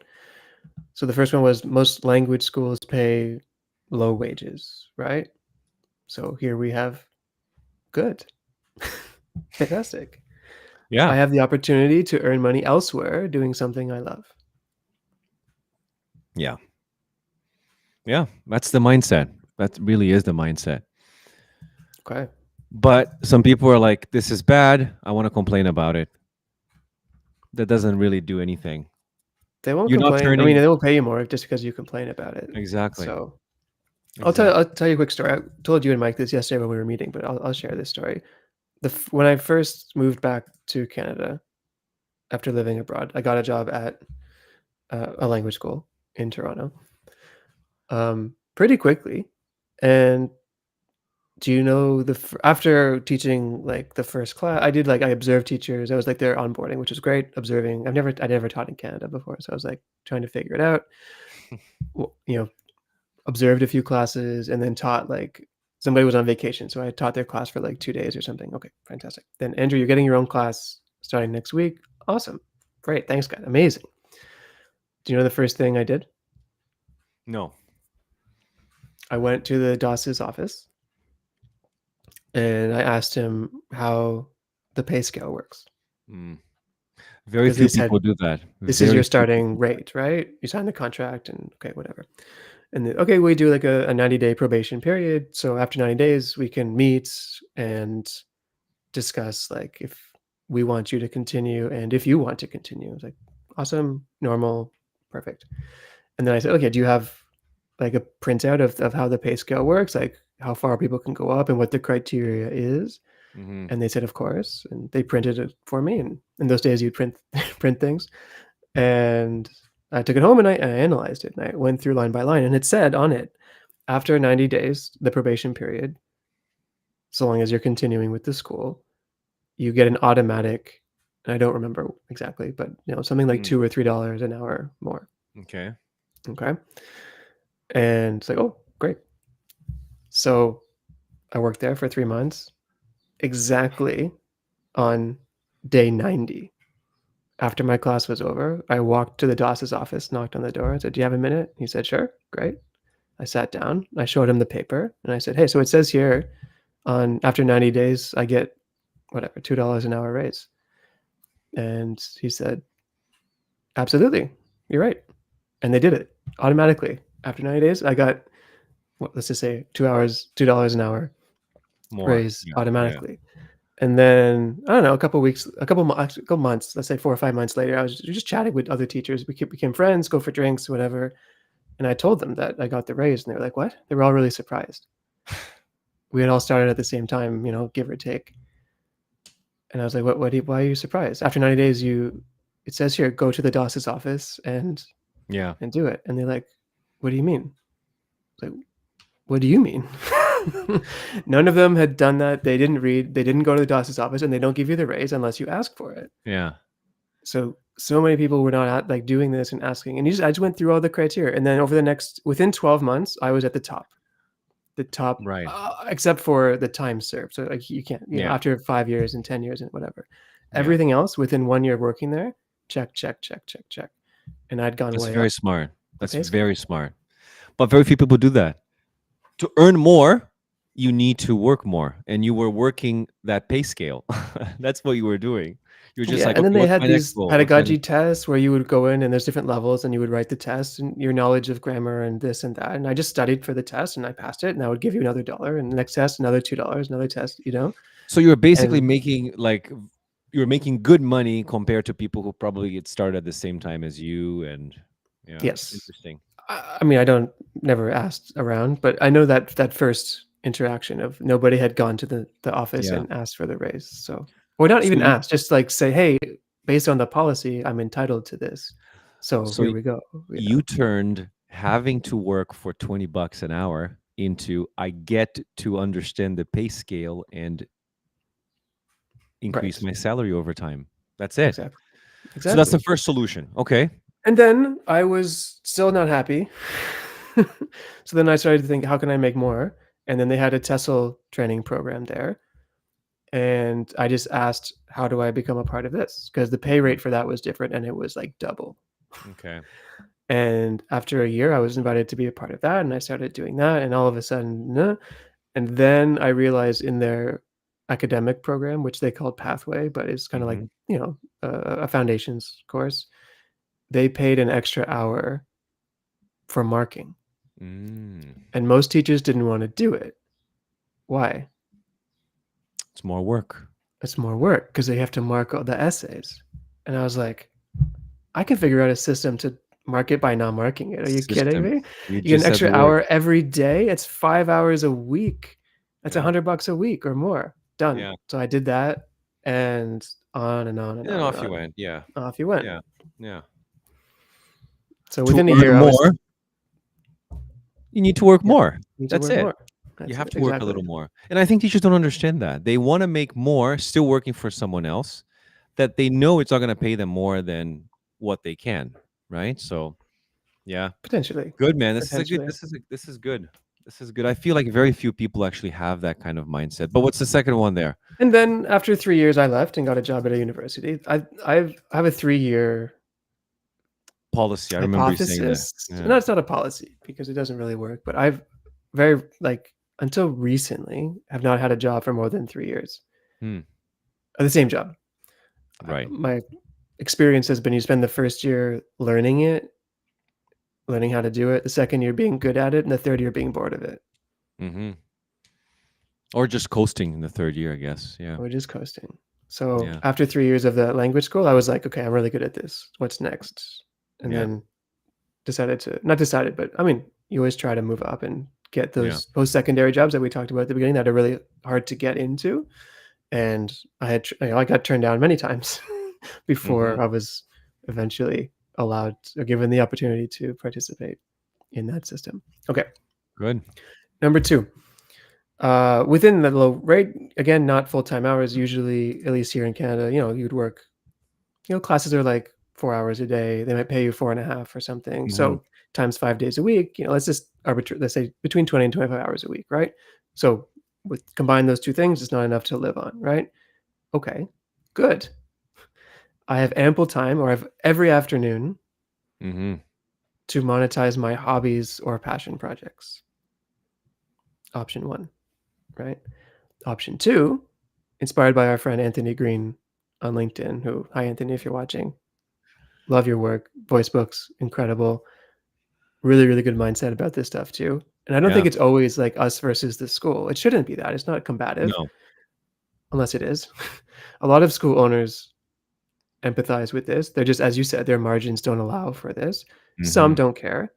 S1: So the first one was most language schools pay low wages, right? So here we have good. Fantastic. I
S2: Yeah.
S1: have the opportunity to earn money elsewhere doing something I love.
S2: Yeah. Yeah. That's the mindset. That really is the mindset.
S1: Okay.
S2: But some people are like, this is bad. I want to complain about it. That doesn't really do anything.
S1: They won't
S2: You're not
S1: complain. I mean,
S2: turning.
S1: they will pay you more just because you complain about it.
S2: Exactly.
S1: So
S2: Exactly.
S1: I'll tell you a quick story. I told you and Mike this yesterday when we were meeting, but I'll share this story. When I first moved back to Canada after living abroad, I got a job at a language school in Toronto, pretty quickly. And do you know after teaching like the first class, I observed teachers. I was like their onboarding, which was great. Observing. I never taught in Canada before, so I was like trying to figure it out. You know, observed a few classes and then taught like somebody was on vacation. So I taught their class for like 2 days or something. Okay, fantastic. Then Andrew, you're getting your own class starting next week. Awesome. Great. Thanks, guys. Amazing. Do you know the first thing I did?
S2: No.
S1: I went to the Doss's office and I asked him how the pay scale works.
S2: Mm. Very
S1: Because they
S2: few
S1: said,
S2: people do that.
S1: this is your
S2: Very few
S1: starting
S2: people.
S1: rate, right? You sign the contract and okay, whatever. And then, okay, we do like a 90-day probation period. So after 90 days, we can meet and discuss like if we want you to continue and if you want to continue. It's like awesome, normal, perfect. And then I said, okay, do you have like a printout of how the pay scale works, like how far people can go up and what the criteria is?
S2: Hmm.
S1: And they said, of course. And they printed it for me. And in those days, you'd print print things. And I took it home and I analyzed it and I went through line by line. And it said on it, after 90 days, the probation period, so long as you're continuing with the school, you get an automatic, and I don't remember exactly, but something like
S2: Mm.
S1: $2 or $3 an hour more.
S2: Okay.
S1: Okay. And it's like, oh, great. So I worked there for 3 months, exactly on day 90. After my class was over, I walked to the Doss's office, knocked on the door, and said, do you have a minute? He said, sure, great. I sat down, I showed him the paper, and I said, hey, so it says here on after 90 days, I get whatever, $2 an hour raise. And he said, absolutely, you're right. And they did it automatically. After 90 days, I got, let's just say 2 hours, $2 an hour
S2: More.
S1: raise
S2: Yeah. Yeah.
S1: automatically. And then I don't know, a couple weeks, a couple months, let's say 4 or 5 months later, I was just chatting with other teachers. We became friends, go for drinks, whatever. And I told them that I got the raise, and they were like, "What?" They were all really surprised. We had all started at the same time, give or take. And I was like, why are you surprised? After 90 days, it says here, go to the Doss's office
S2: Yeah.
S1: and do it. And they're like, what do you mean? Like, what do you mean? None of them had done that. They didn't read. They didn't go to the Doss's office, and they don't give you the raise unless you ask for it.
S2: Yeah.
S1: So many people were not like doing this and asking. And I just went through all the criteria, and then within 12 months, I was at the top. The top,
S2: Right.
S1: except for the time served. So like you can't,
S2: Yeah.
S1: after 5 years and 10 years and whatever.
S2: Yeah.
S1: Everything else within 1 year working there, check, check, check, check, check. And I'd gone
S2: That's
S1: way
S2: very
S1: up
S2: smart.
S1: the
S2: That's
S1: pay scale.
S2: very smart. But very few people do that. To earn more, you need to work more. And you were working that pay scale. That's what you were doing. You're just
S1: Yeah,
S2: like,
S1: and then
S2: okay,
S1: they
S2: what's
S1: had
S2: my next
S1: these
S2: goal? What's my
S1: pedagogy
S2: next
S1: tests where you would go in and there's different levels and you would write the test and your knowledge of grammar and this and that. And I just studied for the test and I passed it and I would give you another dollar and the next test, another $2, another test.
S2: So you're basically
S1: And
S2: making like you're making good money compared to people who probably get started at the same time as you, and yeah,
S1: yes,
S2: interesting.
S1: I mean, I don't never asked around, but I know that that first interaction of nobody had gone to the office
S2: Yeah.
S1: and asked for the raise. So, or not
S2: So
S1: even
S2: you
S1: ask, just like say, hey, based on the policy, I'm entitled to this. So
S2: so
S1: here
S2: y-
S1: we go. You
S2: you
S1: know,
S2: turned having to work for 20 bucks an hour into I get to understand the pay scale and increase
S1: right?
S2: my salary over time. That's it.
S1: Exactly,
S2: So that's the
S1: exactly.
S2: first solution. Okay.
S1: And then I was still not happy. So then I started to think, how can I make more? And then they had a TESOL training program there. And I just asked, how do I become a part of this? Because the pay
S2: Mhm.
S1: rate for that was different and it was like double.
S2: Okay.
S1: And after a year, I was invited to be a part of that. And I started doing that. And all of a sudden, nah. And then I realized in their academic program, which they called Pathway, but it's kind of like,
S2: Mhm.
S1: a foundations course, they paid an extra hour for marking.
S2: Mm.
S1: And most teachers didn't want to do it. Why?
S2: It's more work.
S1: It's more work because they have to mark all the essays. And I was like, I can figure out a system to mark it by not marking it. Are you kidding
S2: System.
S1: me?
S2: You
S1: You get
S2: just
S1: an
S2: said
S1: extra
S2: the word.
S1: hour every day. It's 5 hours a week. That's
S2: Yeah.
S1: $100 a week or more. Done.
S2: Yeah.
S1: So I did that, and on and on and
S2: And then
S1: on and
S2: off you
S1: on.
S2: went. Yeah.
S1: Off you went.
S2: Yeah. Yeah.
S1: So
S2: To
S1: within a year,
S2: earn
S1: I was
S2: more, you need to work
S1: yeah,
S2: more.
S1: need to
S2: That's
S1: work
S2: it.
S1: more.
S2: You
S1: That's
S2: have
S1: it.
S2: to work a
S1: Exactly.
S2: little more. And I think teachers don't understand that. They want to make more still working for someone else that they know it's not going to pay them more than what they can, right? So, yeah.
S1: Potentially.
S2: Good, man.
S1: Potentially.
S2: This is good. This is good. I feel like very few people actually have that kind of mindset. But what's the second one there?
S1: And then after 3 years, I left and got a job at a university. I have a 3 year
S2: Policy. I remember you saying that.
S1: hypothesis.
S2: Yeah.
S1: No, it's not a policy because it doesn't really work. But I've very like until recently have not had a job for more than 3 years.
S2: Hmm.
S1: The same job.
S2: Right.
S1: My experience has been you spend the first year learning it, learning how to do it. The second year being good at it, and the third year being bored of it,
S2: Mm-hmm. Or just coasting in the third year, I guess. Yeah.
S1: or just coasting. So
S2: Yeah.
S1: after 3 years of the language school, I was like, okay, I'm really good at this. What's next? And
S2: Yeah.
S1: then decided to not decided, but I mean, you always try to move up and get
S2: Yeah.
S1: those post-secondary jobs that we talked about at the beginning that are really hard to get into. And I got turned down many times
S2: Mm-hmm.
S1: before I was eventually allowed or given the opportunity to participate in that system. Okay,
S2: Good.
S1: number two. Within the low rate, again, not full-time hours. Usually, at least here in Canada, you'd work classes are like 4 hours a day. They might pay you 4.5 or something.
S2: Mm-hmm.
S1: So times 5 days a week, let's just arbitrate, let's say between 20 and 25 hours a week, right? So with combine those two things, it's not enough to live on, right? Okay, good. I have ample time or I have every afternoon
S2: Mm-hmm.
S1: to monetize my hobbies or passion projects. Option one, right? Option two, inspired by our friend Anthony Green on LinkedIn, who, hi Anthony, if you're watching, love your work, voice books, incredible. Really, really good mindset about this stuff too. And I don't think
S2: Yeah.
S1: it's always like us versus the school. It shouldn't be that. It's not combative
S2: No.
S1: unless it is. A lot of school owners empathize with this. They're just, as you said, their margins don't allow for this. Some
S2: Mm-hmm.
S1: don't care.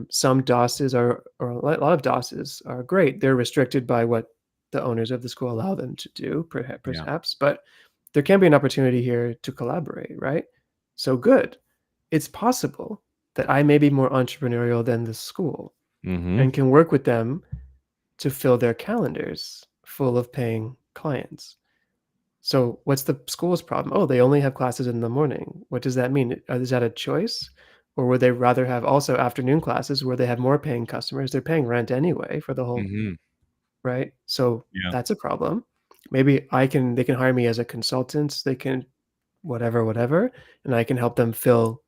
S1: Some DOSes or a lot of DOSes are great. They're restricted by what the owners of the school allow them to do,
S2: Yeah.
S1: perhaps, but there can be an opportunity here to collaborate, right? So good. It's possible that I may be more entrepreneurial than the school
S2: Mm-hmm.
S1: and can work with them to fill their calendars full of paying clients. So, what's the school's problem? Oh, they only have classes in the morning. What does that mean? Is that a choice? Or would they rather have also afternoon classes where they have more paying customers? They're paying rent anyway for the whole,
S2: Mm-hmm.
S1: right? So
S2: Yeah.
S1: that's a problem. Maybe they can hire me as a consultant. They can whatever, whatever, and I can help them fill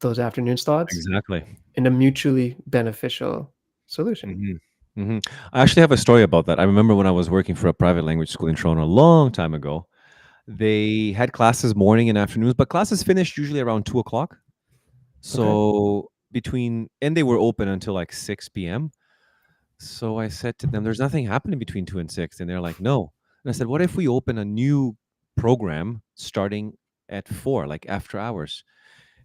S1: those afternoon slots
S2: Exactly.
S1: in a mutually beneficial solution.
S2: Mhm. Mhm. I actually have a story about that. I remember when I was working for a private language school in Toronto a long time ago. They had classes morning and afternoons, but classes finished usually around 2 o'clock.
S1: Okay.
S2: So between and they were open until like 6 p.m. So I said to them, "There's nothing happening between 2 and 6," and they're like, "No." And I said, what if we open a new program starting at 4, like after hours?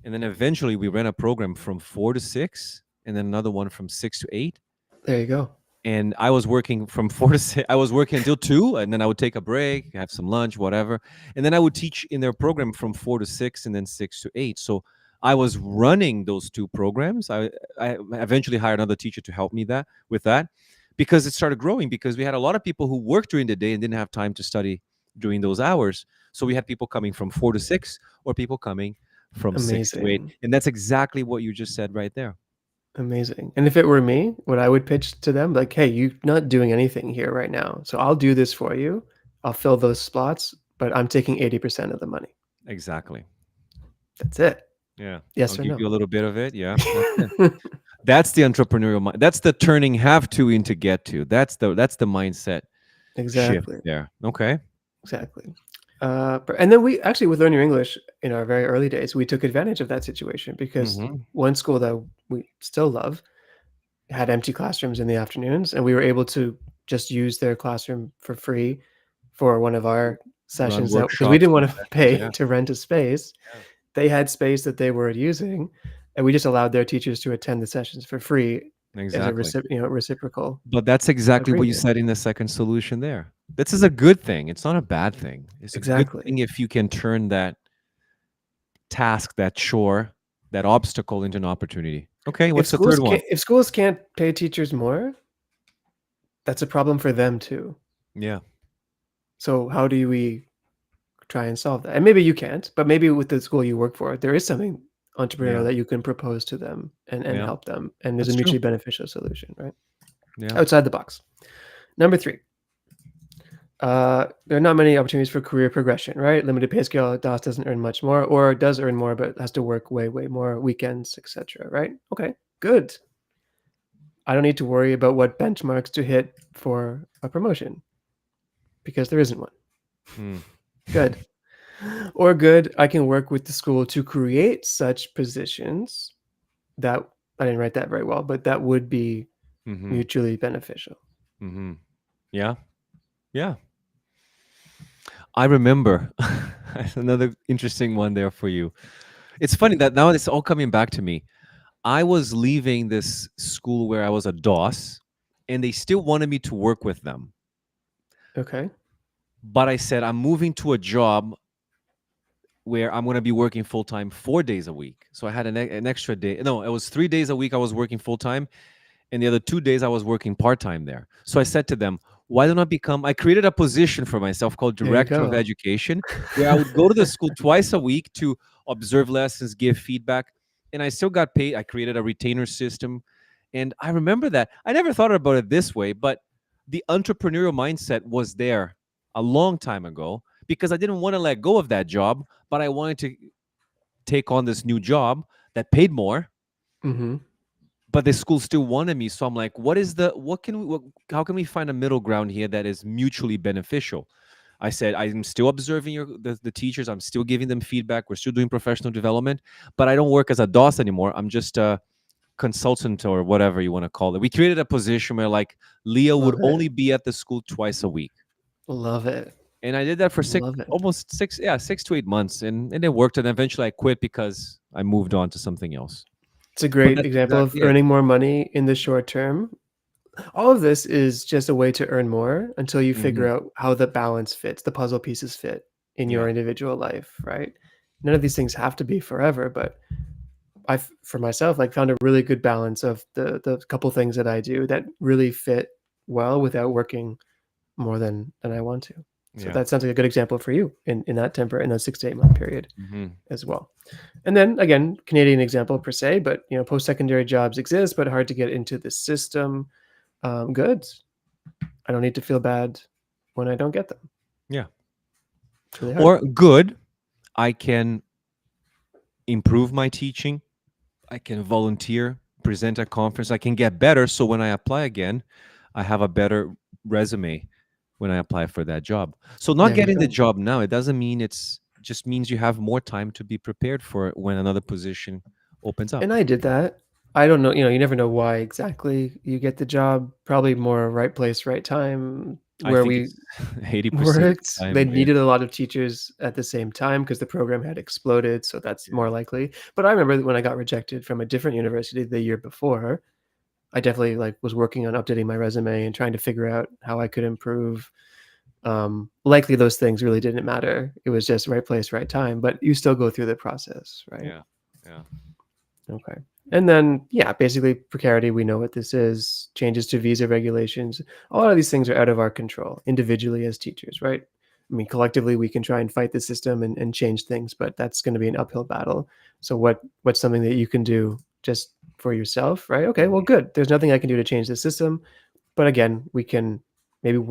S2: And then eventually we ran a program from 4 to 6, and then another one from 6 to 8.
S1: There you go.
S2: And I was working from 4 to 6. I was working until 2, and then I would take a break, have some lunch, whatever. And then I would teach in their program from 4 to 6 and then 6 to 8. So I was running those two programs. I eventually hired another teacher to help me that with that, because it started growing, because we had a lot of people who worked during the day and didn't have time to study during those hours. So we had people coming from 4 to 6, or people coming from 6 to 8.
S1: Amazing.
S2: And that's exactly what you just said right there.
S1: Amazing. And if it were me, what I would pitch to them, like, hey, you're not doing anything here right now. So I'll do this for you. I'll fill those spots, but I'm taking 80% of the money.
S2: Exactly.
S1: That's it.
S2: Yeah. I'll
S1: Yes or
S2: give
S1: no?
S2: you a little bit of it. Yeah. That's it. That's the entrepreneurial mind. That's the turning have to into get to. That's the mindset shift
S1: Exactly.
S2: there. Okay.
S1: Exactly. And then we actually, with Learn Your English in our very early days, we took advantage of that situation because
S2: Mhm.
S1: one school that we still love had empty classrooms in the afternoons, and we were able to just use their classroom for free for one of our
S2: Run
S1: sessions that because we
S2: workshops
S1: didn't
S2: and
S1: want to
S2: sessions.
S1: pay
S2: Yeah.
S1: to rent a space.
S2: Yeah.
S1: They had space that they were using, and we just allowed their teachers to attend the sessions for free as a
S2: Exactly.
S1: reciprocal
S2: But that's exactly what you
S1: agreement.
S2: said in the second solution there. This is a good thing. It's not a bad thing. It's a good
S1: Exactly.
S2: thing if you can turn that task, that chore, that obstacle into an opportunity. Okay, what's the third one?
S1: If schools can't pay teachers more, that's a problem for them too.
S2: Yeah.
S1: So how do we try and solve that? And maybe you can't, but maybe with the school you work for, there is something entrepreneurial
S2: Yeah.
S1: that you can propose to them and
S2: Yeah.
S1: help them, and there's a
S2: That's true.
S1: mutually beneficial solution, right?
S2: Yeah.
S1: Outside the box. Number 3, there are not many opportunities for career progression, right? Limited pay scale, DOS doesn't earn much more, or does earn more, but has to work way, way more weekends, etc., right? Okay, good. I don't need to worry about what benchmarks to hit for a promotion because there isn't one.
S2: Mm.
S1: Good. Or good, I can work with the school to create such positions that I didn't write that very well, but that would be
S2: Mhm.
S1: mutually beneficial.
S2: Mhm. Yeah. Yeah. I remember another interesting one there for you. It's funny that now it's all coming back to me. I was leaving this school where I was a DOS, and they still wanted me to work with them.
S1: Okay.
S2: But I said, I'm moving to a job where I'm going to be working full time 4 days a week. So I had an extra day. No, it was 3 days a week I was working full time, and the other 2 days I was working part time there. So I said to them, why don't I become? I created a position for myself called
S1: There you
S2: director of
S1: go.
S2: education, where I would go to the school twice a week to observe lessons, give feedback, and I still got paid. I created a retainer system, and I remember that. I never thought about it this way, but the entrepreneurial mindset was there a long time ago, because I didn't want to let go of that job, but I wanted to take on this new job that paid more,
S1: Mhm.
S2: but the school still wanted me. So I'm like, how can we find a middle ground here that is mutually beneficial? I said, I'm still observing the teachers. I'm still giving them feedback. We're still doing professional development, but I don't work as a DOS anymore. I'm just a consultant, or whatever you want to call it. We created a position where, like, Leah would
S1: Love it.
S2: only be at the school twice a week.
S1: Love it.
S2: And I did that for
S1: Love it.
S2: almost 6 to 8 months, and it worked. And eventually I quit because I moved on to something else.
S1: It's a
S2: But
S1: great
S2: that's
S1: example of
S2: exactly it.
S1: earning more money in the short term. All of this is just a way to earn more until you figure
S2: Mhm.
S1: out how the balance fits, the puzzle pieces fit in
S2: Yeah.
S1: your individual life, right? None of these things have to be forever, but I've for myself, like, found a really good balance of the couple things that I do that really fit well without working more than I want to. So
S2: Yeah.
S1: that sounds like a good example for you in that temper in that 6 to 8 month period
S2: Mhm.
S1: as well. And then again, Canadian example per se, but post-secondary jobs exist, but hard to get into the system. Good. I don't need to feel bad when I don't get them.
S2: Yeah.
S1: It's really hard.
S2: Or good, I can improve my teaching. I can volunteer, present at conference. I can get better, so when I apply again, I have a better resume when I apply for that job. So not
S1: There you
S2: getting the
S1: go.
S2: job now, it doesn't mean it's just means you have more time to be prepared for it when another position opens up.
S1: And I did that. I don't know, you never know why exactly you get the job. Probably more right place, right time,
S2: I
S1: where
S2: think
S1: we
S2: it's 80% of
S1: worked.
S2: the
S1: They
S2: time. Yeah.
S1: needed a lot of teachers at the same time because the program had exploded, so that's more
S2: Yeah.
S1: likely. But I remember that when I got rejected from a different university the year before, I definitely, like, was working on updating my resume and trying to figure out how I could improve. Likely those things really didn't matter. It was just right place, right time, but you still go through the process, right?
S2: Yeah. Yeah.
S1: Okay. And then, yeah, basically precarity, we know what this is. Changes to visa regulations. A lot of these things are out of our control individually as teachers, right? I mean, collectively, we can try and fight the system and change things, but that's going to be an uphill battle. So, what's something that you can do just for yourself, right? Okay, well,
S2: Mhm.
S1: good. There's nothing I can do to change the system, but again, we can maybe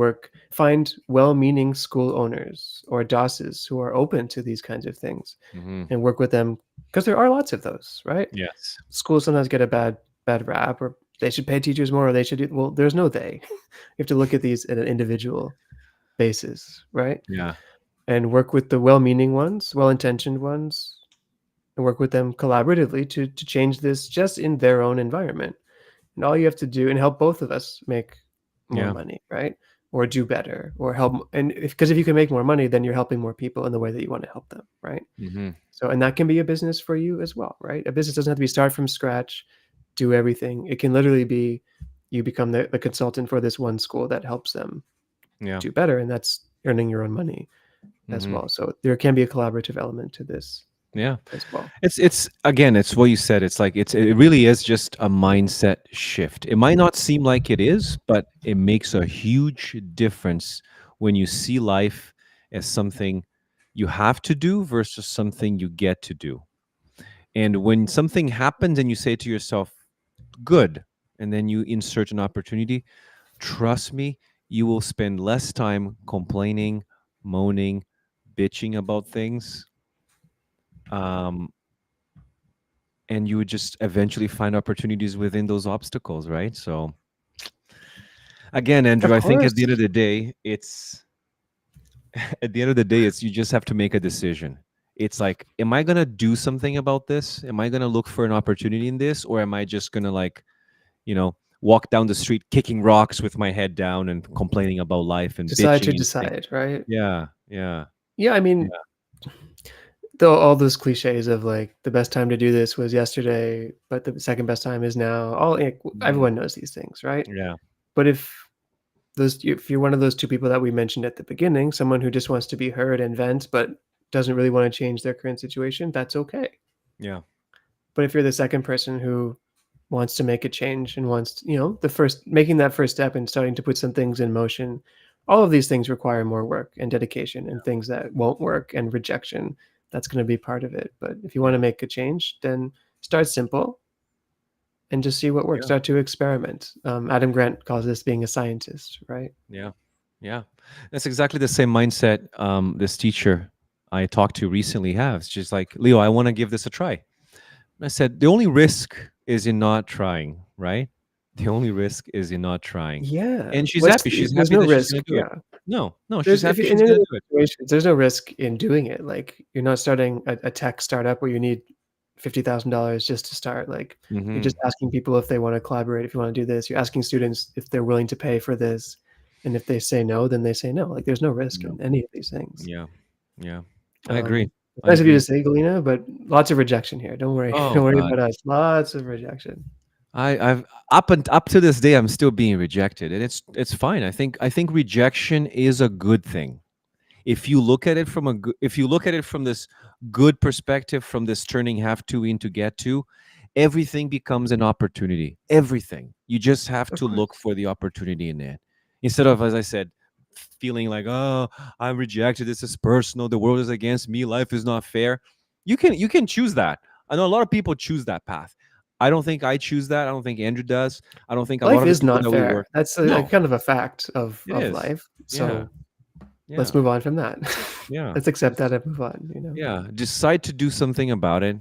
S1: find well-meaning school owners or DOSs who are open to these kinds of things,
S2: Mhm.
S1: and work with them because there are lots of those, right?
S2: Yes.
S1: Schools sometimes get a bad rap, or they should pay teachers more, or they should do, well, there's no they. You have to look at these at an individual basis, right?
S2: Yeah.
S1: And work with the well-meaning ones, well-intentioned ones, and work with them collaboratively to change this just in their own environment. And all you have to do, and help both of us make more
S2: Yeah.
S1: money, right? Or do better, or help. And if you can make more money, then you're helping more people in the way that you want to help them, right?
S2: Mhm.
S1: So, and that can be a business for you as well, right? A business doesn't have to be start from scratch, do everything. It can literally be you become the consultant for this one school that helps them
S2: Yeah.
S1: do better, and that's earning your own money as
S2: Mhm.
S1: well. So there can be a collaborative element to this
S2: Yeah.
S1: as well.
S2: It's again, it's what you said. It's like it really is just a mindset shift. It might not seem like it is, but it makes a huge difference when you see life as something you have to do versus something you get to do. And when something happens and you say to yourself, good, and then you insert an opportunity, trust me, you will spend less time complaining, moaning, bitching about things. Um, and you would just eventually find opportunities within those obstacles, right? So again, Andrew,
S1: Of
S2: I think at the end
S1: course.
S2: of the day, it's you just have to make a decision. It's like, am I gonna do something about this? Am I gonna look for an opportunity in this, or am I just gonna like, walk down the street kicking rocks with my head down and complaining about life and
S1: Decide to
S2: bitching and saying,
S1: decide, right?
S2: yeah, yeah,
S1: Yeah, I
S2: yeah,
S1: mean, though all those cliches of like the best time to do this was yesterday, but the second best time is now.
S2: mhm,
S1: Everyone knows these things, right?
S2: yeah,
S1: But if you're one of those two people that we mentioned at the beginning, someone who just wants to be heard and vent, but doesn't really want to change their current situation, that's okay.
S2: yeah,
S1: But if you're the second person who wants to make a change and wants to, the first making that first step and starting to put some things in motion, all of these things require more work and dedication and things that won't work and rejection. That's going to be part of it. But if you want to
S2: yeah,
S1: make a change, then start simple and just see what works.
S2: yeah,
S1: Start to experiment. Adam Grant calls this being a scientist, right?
S2: yeah, yeah. That's exactly the same mindset this teacher I talked to recently has. She's like, Leo, I want to give this a try. I said, the only risk is in not trying, right? The only risk is in not trying.
S1: Yeah.
S2: And she's
S1: What's
S2: happy. She's
S1: there's
S2: happy
S1: no
S2: that she's
S1: risk.
S2: going to do it.
S1: Yeah.
S2: No, no, she's
S1: There's if
S2: happy
S1: in
S2: she's
S1: any
S2: going
S1: of
S2: to
S1: those
S2: do it.
S1: situations, there's no risk in doing it. Like you're not starting a tech startup where you need $50,000 just to start. Like you're
S2: Hmm.
S1: just asking people if they want to collaborate, if you want to do this. You're asking students if they're willing to pay for this, and if they say no, then they say no. Like there's no risk
S2: Yeah,
S1: in any of these things.
S2: yeah, yeah. I agree.
S1: It's
S2: I
S1: nice of you to
S2: agree.
S1: say, Galena, but lots of rejection here. Don't worry.
S2: Oh
S1: Don't worry
S2: God,
S1: about us. Lots of rejection.
S2: I've up to this day, I'm still being rejected, and it's fine. I think rejection is a good thing. If you look at it from if you look at it from this good perspective, from this turning have to into get to, everything becomes an opportunity. Everything, you just have
S1: Of
S2: to look
S1: course.
S2: for the opportunity in it, instead of, as I said, feeling like, oh, I'm rejected, this is personal, the world is against me, life is not fair. You can choose that. I know a lot of people choose that path. I don't think I choose that. I don't think Andrew does. I don't think a lot
S1: Life
S2: of the
S1: is
S2: people
S1: not
S2: that we
S1: fair.
S2: work.
S1: That's a
S2: No,
S1: kind of a fact
S2: it
S1: of
S2: is.
S1: life.
S2: Yeah,
S1: So let's
S2: yeah,
S1: move on from that.
S2: yeah.
S1: Let's accept that
S2: Just
S1: and move on.
S2: Yeah, decide to do something about it.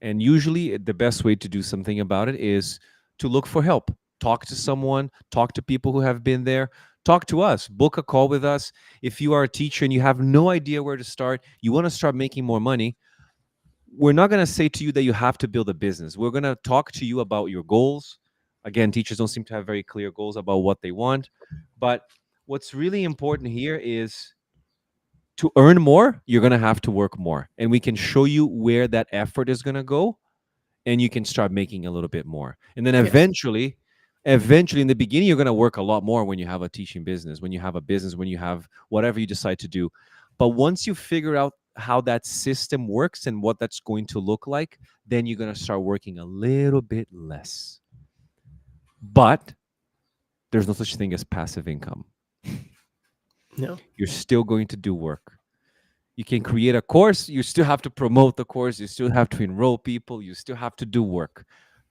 S2: And usually, the best way to do something about it is to look for help. Talk to someone, talk to people who have been there, talk to us, book a call with us. If you are a teacher and you have no idea where to start, you want to start making more money, we're not going to say to you that you have to build a business. We're going to talk to you about your goals. Again, teachers don't seem to have very clear goals about what they want, but What's really important here is to earn more, you're going to have to work more. And we can show you where that effort is going to go, and you can start making a little bit more. And then
S1: Yes.
S2: eventually in the beginning, you're going to work a lot more when you have a teaching business, when you have a business, when you have whatever you decide to do. But once you figure out how that system works and what that's going to look like, then you're going to start working a little bit less. But there's no such thing as passive income.
S1: No.
S2: You're still going to do work. You can create a course, you still have to promote the course, you still have to enroll people, you still have to do work.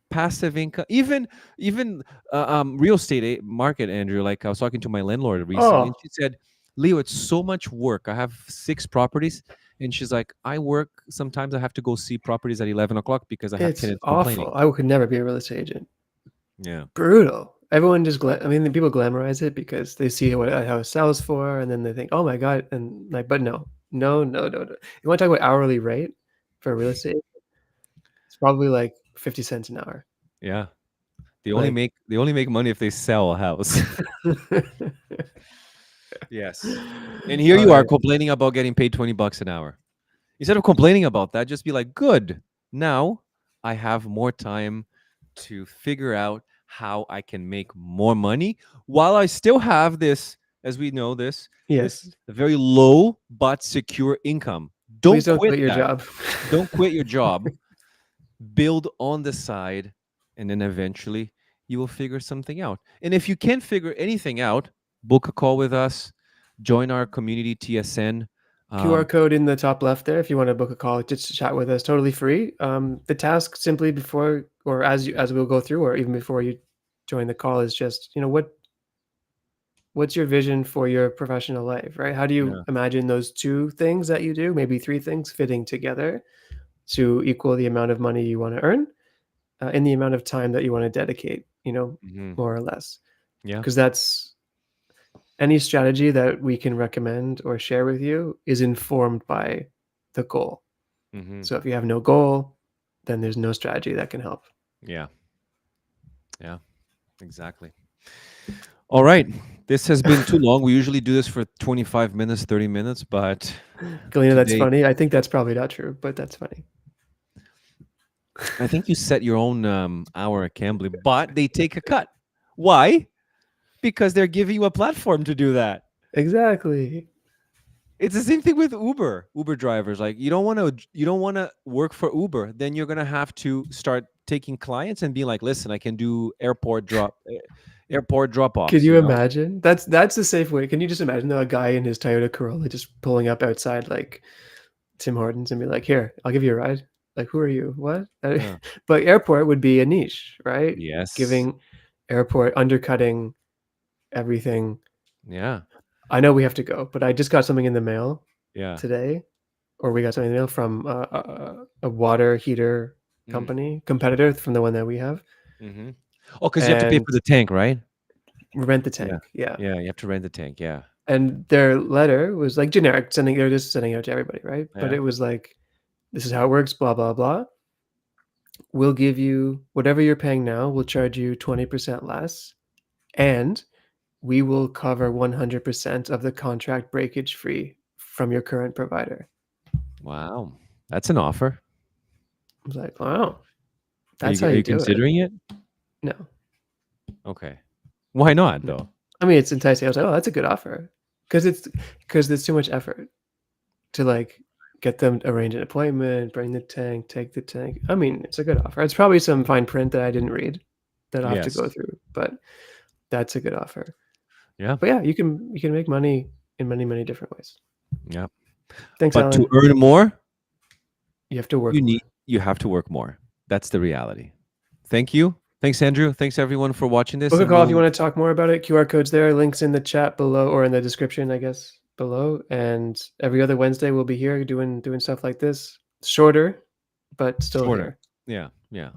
S2: Passive income, even real estate market, Andrew. Like I was talking to my landlord recently, and
S1: Oh,
S2: she said, Leo, it's so much work. I have 6 properties, and she's like, I work sometimes, I have to go see properties at 11 o'clock because I have
S1: it's
S2: tenants complaining.
S1: awful. I could never be a real estate agent.
S2: Yeah.
S1: Brutal. Everyone just, I mean, the people glamorize it because they see what how it sells for, and then they think, "Oh my god!" And like, but no, no, no, no, no. You want to talk about hourly rate for real estate? It's probably like 50 cents an hour.
S2: Yeah,
S1: Like,
S2: they only make money if they sell a house. Yes. And here
S1: all
S2: you are
S1: right.
S2: complaining about getting paid 20 bucks an hour. Instead of complaining about that, just be like, good. Now I have more time to figure out how I can make more money while I still have this, as we know, this
S1: Yes.
S2: very low but secure income.
S1: Please
S2: Don't
S1: don't
S2: quit
S1: quit your
S2: that.
S1: job.
S2: Don't quit your job. Build on the side, and then eventually you will figure something out. And if you can't figure anything out, book a call with us, join our community TSN.
S1: QR
S2: Um,
S1: code in the top left there if you want to book a call just to chat with us, totally free. The task simply before or as we'll go through or even before you join the call is just, what's your vision for your professional life, right? How do you
S2: yeah.
S1: imagine those two things that you do, maybe three things fitting together to equal the amount of money you want to earn in the amount of time that you want to dedicate,
S2: Hmm.
S1: more or less?
S2: Yeah.
S1: Because that's any strategy that we can recommend or share with you is informed by the goal.
S2: Hmm.
S1: So if you have no goal, then there's no strategy that can help.
S2: Yeah. Yeah. Exactly. All right. This has been too long. We usually do this for 25 minutes, 30 minutes, but
S1: Galena, that's
S2: today
S1: funny. I think that's probably not true, but that's funny.
S2: I think you set your own hour at Cambly, but they take a cut. Why? Because they're giving you a platform to do that.
S1: Exactly.
S2: It's the same thing with Uber drivers. Like you don't want to work for Uber, then you're gonna have to start taking clients and be like, listen, I can do airport drop
S1: Could
S2: offs.
S1: you imagine? That's the safe way. Can you just imagine though, a guy in his Toyota Corolla just pulling up outside like Tim Hortons and be like, "Here, I'll give you a ride." Like, who are you? What?
S2: Yeah.
S1: But airport would be a niche, right?
S2: Yes.
S1: Giving airport undercutting everything.
S2: Yeah.
S1: I know we have to go, but I just got something in the mail
S2: Yeah.
S1: today, or we got something in the mail from a water heater
S2: Mm.
S1: competitor from the one that we have,
S2: Mm-hmm. Oh, because you have to pay
S1: and
S2: for the tank, right?
S1: rent the
S2: Yeah.
S1: tank. Yeah.
S2: Yeah. You have to rent the tank. Yeah.
S1: And their letter was like generic, they're just sending it out to everybody, right? But
S2: Yeah.
S1: it was like, this is how it works, blah, blah, blah. We'll give you whatever you're paying now, we'll charge you 20% less, and we will cover 100% of the contract breakage free from your current provider.
S2: Wow. That's an offer.
S1: I was like, wow,
S2: Are
S1: that's
S2: you
S1: how
S2: are
S1: you
S2: you
S1: do it.
S2: considering it?
S1: No,
S2: Okay. Why not
S1: no.
S2: though?
S1: I mean, it's enticing. I was like, oh, that's a good offer. Because it's too much effort to like get them to arrange an appointment, bring the tank, take the tank. I mean, it's a good offer. It's probably some fine print that I didn't read that I'll have to go
S2: Yes.
S1: through, but that's a good offer.
S2: Yeah.
S1: But yeah, you can make money in many, many different ways.
S2: Yeah.
S1: Thanks,
S2: But to
S1: Alan.
S2: earn more,
S1: You have to work more.
S2: you have to work more. That's the reality. Thank you. Thanks, Andrew. Thanks everyone for watching this,
S1: Book a
S2: and
S1: call if you
S2: we'll
S1: want to talk more about it. QR code's there, links in the chat below or in the description, I guess, below. And every other Wednesday we'll be here doing stuff like this. Shorter, but still
S2: shorter.
S1: here.
S2: Yeah. Yeah.